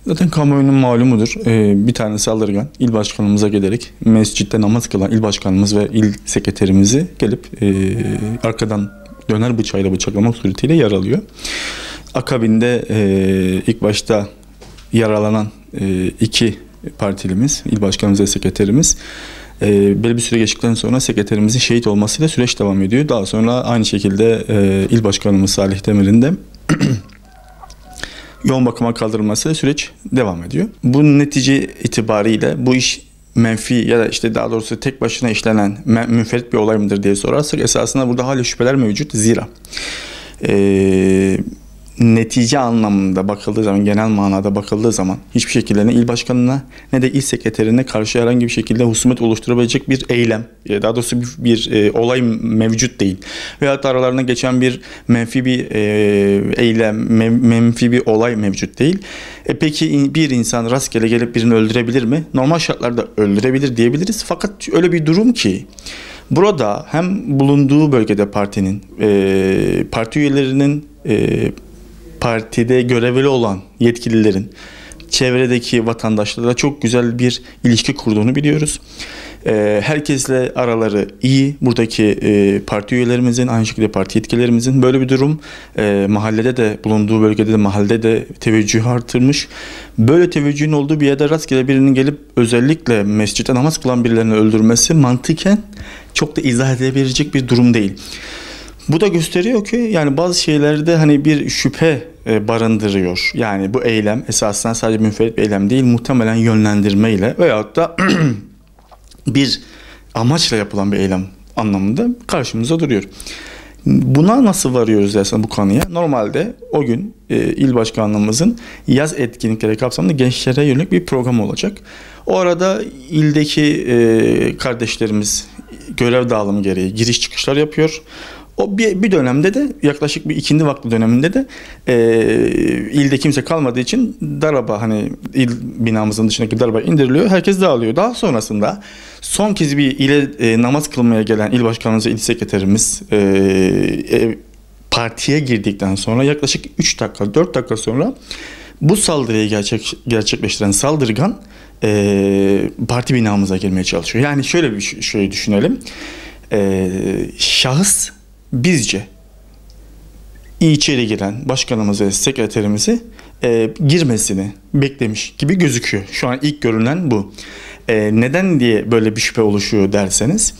Zaten kamuoyunun malumudur. Bir tane saldırgan il başkanımıza gelerek mescitte namaz kılan il başkanımız ve il sekreterimizi gelip arkadan döner bıçağıyla bıçaklamak suretiyle yaralıyor. Akabinde ilk başta yaralanan iki partilimiz, il başkanımız ve sekreterimiz belli bir süre geçtikten sonra sekreterimizin şehit olmasıyla süreç devam ediyor. Daha sonra aynı şekilde il başkanımız Salih Demir'in de yoğun bakıma kaldırılması süreç devam ediyor. Bu netice itibariyle bu iş menfi ya da işte daha doğrusu tek başına işlenen münferit bir olay mıdır diye sorarsak esasında burada hala şüpheler mevcut. Zira netice anlamında bakıldığı zaman, genel manada bakıldığı zaman hiçbir şekilde ne il başkanına ne de il sekreterine karşı herhangi bir şekilde husumet oluşturabilecek bir eylem, daha doğrusu bir olay mevcut değil. Veyahut da aralarında geçen bir menfi bir eylem, menfi bir olay mevcut değil. Peki bir insan rastgele gelip birini öldürebilir mi? Normal şartlarda öldürebilir diyebiliriz. Fakat öyle bir durum ki burada hem bulunduğu bölgede partinin, parti üyelerinin, partide görevli olan yetkililerin çevredeki vatandaşlarla çok güzel bir ilişki kurduğunu biliyoruz. Herkesle araları iyi. Buradaki parti üyelerimizin, aynı şekilde parti yetkililerimizin böyle bir durum mahallede de, bulunduğu bölgede de, mahallede de teveccühü artırmış. Böyle teveccühün olduğu bir yerde rastgele birinin gelip özellikle mescitte namaz kılan birilerini öldürmesi mantıken çok da izah edebilecek bir durum değil. Bu da gösteriyor ki yani bazı şeylerde hani bir şüphe barındırıyor. Yani bu eylem esasında sadece münferit bir eylem değil, muhtemelen yönlendirmeyle veyahut da bir amaçla yapılan bir eylem anlamında karşımıza duruyor. Buna nasıl varıyoruz aslında bu konuya? Normalde o gün il başkanlığımızın yaz etkinlikleri kapsamında gençlere yönelik bir program olacak. O arada ildeki kardeşlerimiz görev dağılımı gereği giriş çıkışlar yapıyor. O bir dönemde de yaklaşık bir ikindi vakti döneminde de ilde kimse kalmadığı için daraba, hani il binamızın dışındaki daraba indiriliyor. Herkes dağılıyor. Daha sonrasında son kez bir ile namaz kılmaya gelen il başkanımız ve il sekreterimiz partiye girdikten sonra yaklaşık 3 dakika 4 dakika sonra bu saldırıyı gerçekleştiren saldırgan parti binamıza girmeye çalışıyor. Yani şöyle bir şey düşünelim. Şahıs bizce içeri giren başkanımızı ve sekreterimizi girmesini beklemiş gibi gözüküyor. Şu an ilk görünen bu. Neden diye böyle bir şüphe oluşuyor derseniz,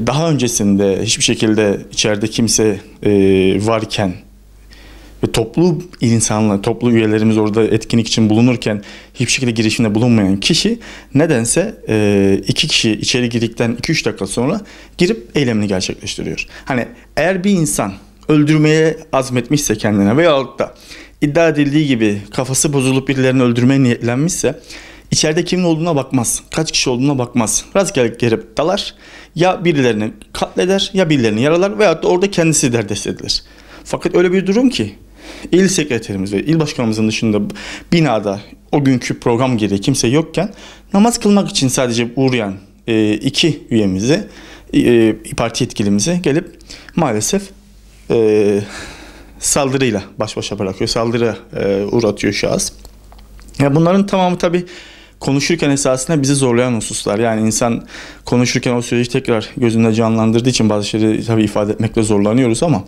daha öncesinde hiçbir şekilde içeride kimse varken ve toplu insanlar, toplu üyelerimiz orada etkinlik için bulunurken hiçbir şekilde girişimde bulunmayan kişi nedense iki kişi içeri girdikten 2-3 dakika sonra girip eylemini gerçekleştiriyor. Hani eğer bir insan öldürmeye azmetmişse kendine veyahut da iddia edildiği gibi kafası bozulup birilerini öldürmeye niyetlenmişse içeride kimin olduğuna bakmaz, kaç kişi olduğuna bakmaz. Rastgele gelip dalar, ya birilerini katleder ya birilerini yaralar veyahut da orada kendisi derdest edilir. Fakat öyle bir durum ki il sekreterimiz ve il başkanımızın dışında binada o günkü program gereği kimse yokken namaz kılmak için sadece uğrayan iki üyemizi, parti yetkilimizi gelip maalesef saldırıyla baş başa bırakıyor. Saldırı uğratıyor şahıs. Ya bunların tamamı tabii konuşurken esasında bizi zorlayan hususlar. Yani insan konuşurken o süreci tekrar gözünde canlandırdığı için bazı şeyleri tabii ifade etmekte zorlanıyoruz ama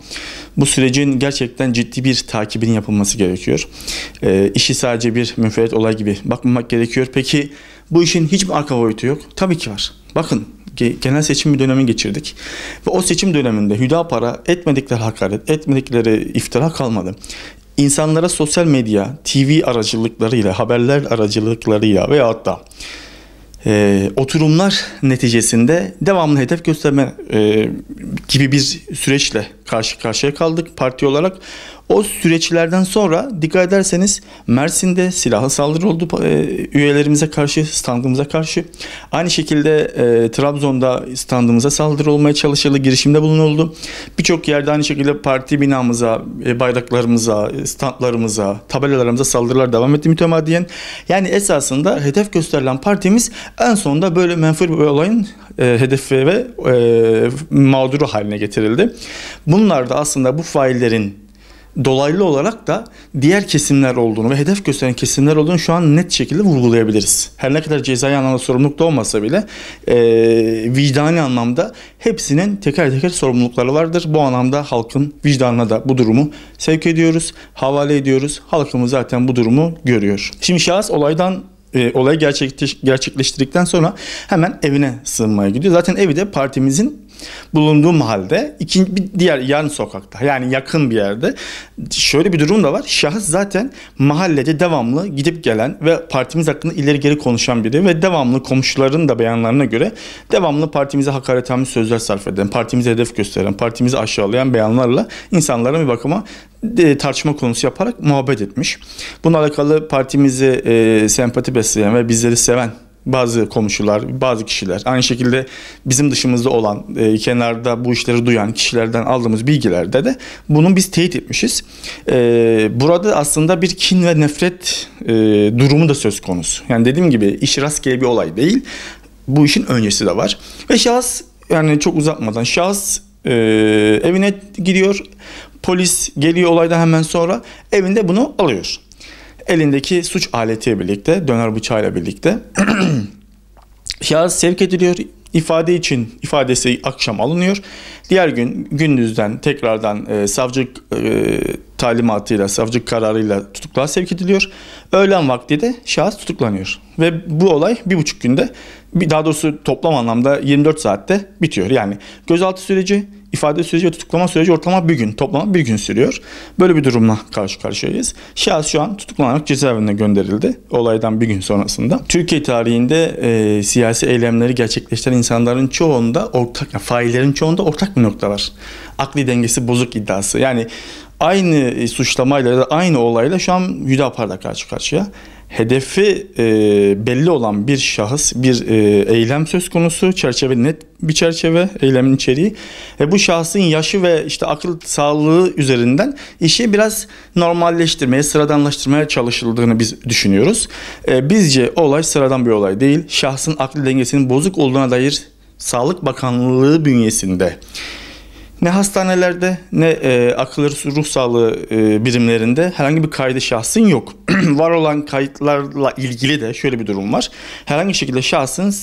bu sürecin gerçekten ciddi bir takibinin yapılması gerekiyor. İşi sadece bir münferit olay gibi bakmamak gerekiyor. Peki bu işin hiç mi arka boyutu yok? Tabii ki var. Bakın, genel seçim bir dönemi geçirdik. Ve o seçim döneminde Hüdapar'a etmedikleri hakaret, etmedikleri iftira kalmadı. İnsanlara sosyal medya, TV aracılıklarıyla, haberler aracılıklarıyla veyahut da oturumlar neticesinde devamlı hedef gösterme gibi bir süreçle karşı karşıya kaldık parti olarak. O süreçlerden sonra dikkat ederseniz Mersin'de silahlı saldırı oldu üyelerimize karşı, standımıza karşı. Aynı şekilde Trabzon'da standımıza saldırı olmaya çalışıldı, girişimde bulunuldu. Birçok yerde aynı şekilde parti binamıza, bayraklarımıza, standlarımıza, tabelalarımıza saldırılar devam etti mütemadiyen. Yani esasında hedef gösterilen partimiz en sonunda böyle menfur bir olayın hedefi ve mağduru haline getirildi. Bunlar da aslında bu faillerin dolaylı olarak da diğer kesimler olduğunu ve hedef gösteren kesimler olduğunu şu an net şekilde vurgulayabiliriz. Her ne kadar cezai anlamda sorumluluk da olmasa bile vicdani anlamda hepsinin teker teker sorumlulukları vardır. Bu anlamda halkın vicdanına da bu durumu sevk ediyoruz, havale ediyoruz. Halkımız zaten bu durumu görüyor. Şimdi şahıs olayı gerçekleştirdikten sonra hemen evine sığınmaya gidiyor. Zaten evi de partimizin bulunduğu mahallede bir diğer yan sokakta, yani yakın bir yerde. Şöyle bir durum da var. Şahıs zaten mahallede devamlı gidip gelen ve partimiz hakkında ileri geri konuşan biri ve devamlı komşuların da beyanlarına göre devamlı partimize hakaretamiz sözler sarf eden, partimize hedef gösteren, partimizi aşağılayan beyanlarla insanlara bir bakıma tartışma konusu yaparak muhabbet etmiş. Bununla alakalı partimizi sempati besleyen ve bizleri seven bazı komşular, bazı kişiler, aynı şekilde bizim dışımızda olan, kenarda bu işleri duyan kişilerden aldığımız bilgilerde de bunun biz teyit etmişiz. Burada aslında bir kin ve nefret durumu da söz konusu. Yani dediğim gibi iş rastgele bir olay değil. Bu işin öncesi de var. Ve şahıs, yani çok uzatmadan, şahıs evine gidiyor. Polis geliyor olaydan hemen sonra, evinde bunu alıyor. Elindeki suç aletiyle birlikte, döner bıçağıyla birlikte şahıs sevk ediliyor. İfade için ifadesi akşam alınıyor. Diğer gün gündüzden tekrardan savcı talimatıyla, savcı kararıyla tutukluğa sevk ediliyor. Öğlen vakti de şahıs tutuklanıyor. Ve bu olay 1,5 günde, daha doğrusu toplam anlamda 24 saatte bitiyor. Yani gözaltı süreci, ifade süreci ve tutuklama süreci ortalama bir gün, toplama bir gün sürüyor. Böyle bir durumla karşı karşıyayız. Şahıs şu an tutuklanarak cezaevine gönderildi olaydan bir gün sonrasında. Türkiye tarihinde siyasi eylemleri gerçekleştiren insanların çoğunda ortak, faillerin çoğunda ortak bir nokta var. Akli dengesi bozuk iddiası. Yani aynı suçlamayla ya da aynı olayla şu an Hüdapar'da karşı karşıya. Hedefi belli olan bir şahıs, bir eylem söz konusu, çerçeve net bir çerçeve, eylemin içeriği. Bu şahsın yaşı ve işte akıl sağlığı üzerinden işi biraz normalleştirmeye, sıradanlaştırmaya çalışıldığını biz düşünüyoruz. Bizce olay sıradan bir olay değil. Şahsın akli dengesinin bozuk olduğuna dair Sağlık Bakanlığı bünyesinde ne hastanelerde ne akıl ruh sağlığı birimlerinde herhangi bir kaydı şahsın yok. Var olan kayıtlarla ilgili de şöyle bir durum var. Herhangi bir şekilde şahsın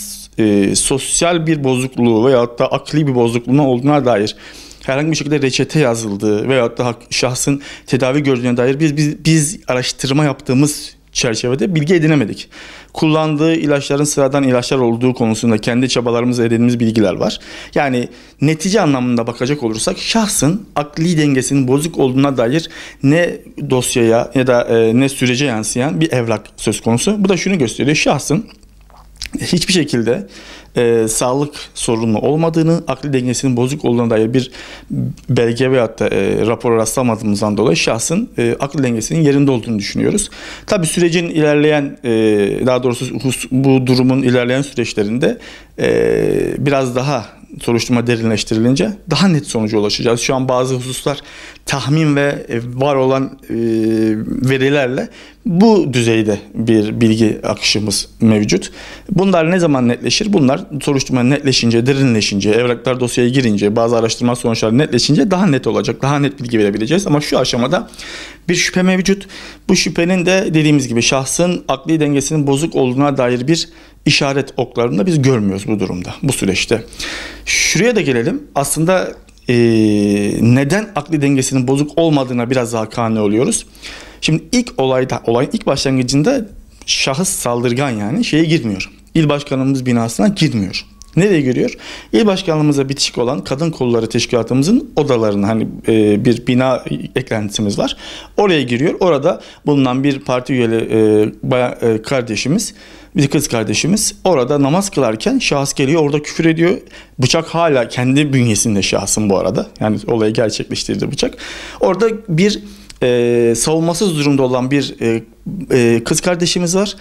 sosyal bir bozukluğu veyahut da akli bir bozukluğuna olduğuna dair herhangi bir şekilde reçete yazıldığı veyahut da şahsın tedavi gördüğüne dair biz araştırma yaptığımız çerçevede bilgi edinemedik. Kullandığı ilaçların sıradan ilaçlar olduğu konusunda kendi çabalarımızla edindiğimiz bilgiler var. Yani netice anlamında bakacak olursak şahsın akli dengesinin bozuk olduğuna dair ne dosyaya ya da ne sürece yansıyan bir evrak söz konusu. Bu da şunu gösteriyor: şahsın hiçbir şekilde sağlık sorunu olmadığını, akli dengesinin bozuk olduğuna dair bir belge veyahut da rapora rastlamadığımızdan dolayı şahsın akli dengesinin yerinde olduğunu düşünüyoruz. Tabii sürecin ilerleyen, daha doğrusu bu durumun ilerleyen süreçlerinde biraz daha soruşturma derinleştirilince daha net sonuca ulaşacağız. Şu an bazı hususlar tahmin ve var olan verilerle bu düzeyde bir bilgi akışımız mevcut. Bunlar ne zaman netleşir? Bunlar soruşturma netleşince, derinleşince, evraklar dosyaya girince, bazı araştırma sonuçları netleşince daha net olacak. Daha net bilgi verebileceğiz. Ama şu aşamada bir şüphe mevcut. Bu şüphenin de dediğimiz gibi şahsın akli dengesinin bozuk olduğuna dair bir işaret oklarını da biz görmüyoruz bu durumda, bu süreçte. Şuraya da gelelim. Aslında neden akli dengesinin bozuk olmadığına biraz daha kani oluyoruz. Şimdi olayın ilk başlangıcında şahıs saldırgan yani şeye girmiyor. İl başkanımız binasına girmiyor. Nereye giriyor? İl başkanlığımıza bitişik olan Kadın Kolları Teşkilatımızın odalarına, hani bir bina eklentisimiz var. Oraya giriyor. Orada bulunan bir parti üyeli kardeşimiz, bir kız kardeşimiz orada namaz kılarken şahıs geliyor, orada küfür ediyor. Bıçak hala kendi bünyesinde şahsın bu arada. Yani olayı gerçekleştirdi bıçak. Orada bir savunmasız durumda olan bir kız kardeşimiz var.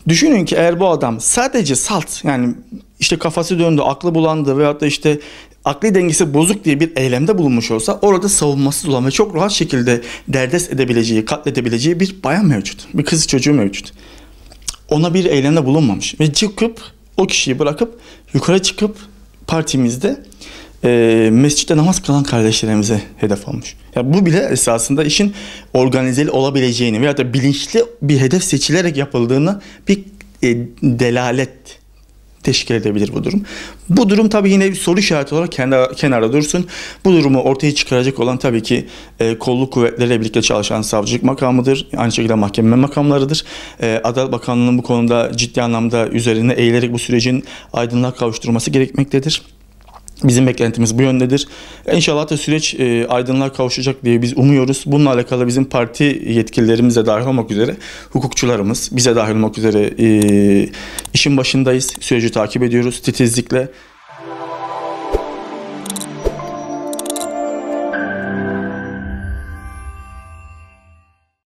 Düşünün ki eğer bu adam sadece salt, yani işte kafası döndü, aklı bulandı veyahut da işte akli dengesi bozuk diye bir eylemde bulunmuş olsa, orada savunmasız olan ve çok rahat şekilde derdest edebileceği, katledebileceği bir bayan mevcut. Bir kız çocuğu mevcut. Ona bir eylemde bulunmamış ve çıkıp o kişiyi bırakıp yukarı çıkıp partimizde mescitte namaz kılan kardeşlerimize hedef almış. Yani bu bile esasında işin organizeli olabileceğini veya da bilinçli bir hedef seçilerek yapıldığını bir delalet teşkil edebilir bu durum. Bu durum tabii yine bir soru işareti olarak kenarda dursun. Bu durumu ortaya çıkaracak olan tabii ki kolluk kuvvetleriyle birlikte çalışan savcılık makamıdır. Aynı şekilde mahkeme makamlarıdır. Adalet Bakanlığı'nın bu konuda ciddi anlamda üzerine eğilerek bu sürecin aydınlığa kavuşturulması gerekmektedir. Bizim beklentimiz bu yöndedir. İnşallah da süreç aydınlığa kavuşacak diye biz umuyoruz. Bununla alakalı bizim parti yetkililerimiz de dahil olmak üzere, hukukçularımız bize dahil olmak üzere işin başındayız. Süreci takip ediyoruz titizlikle.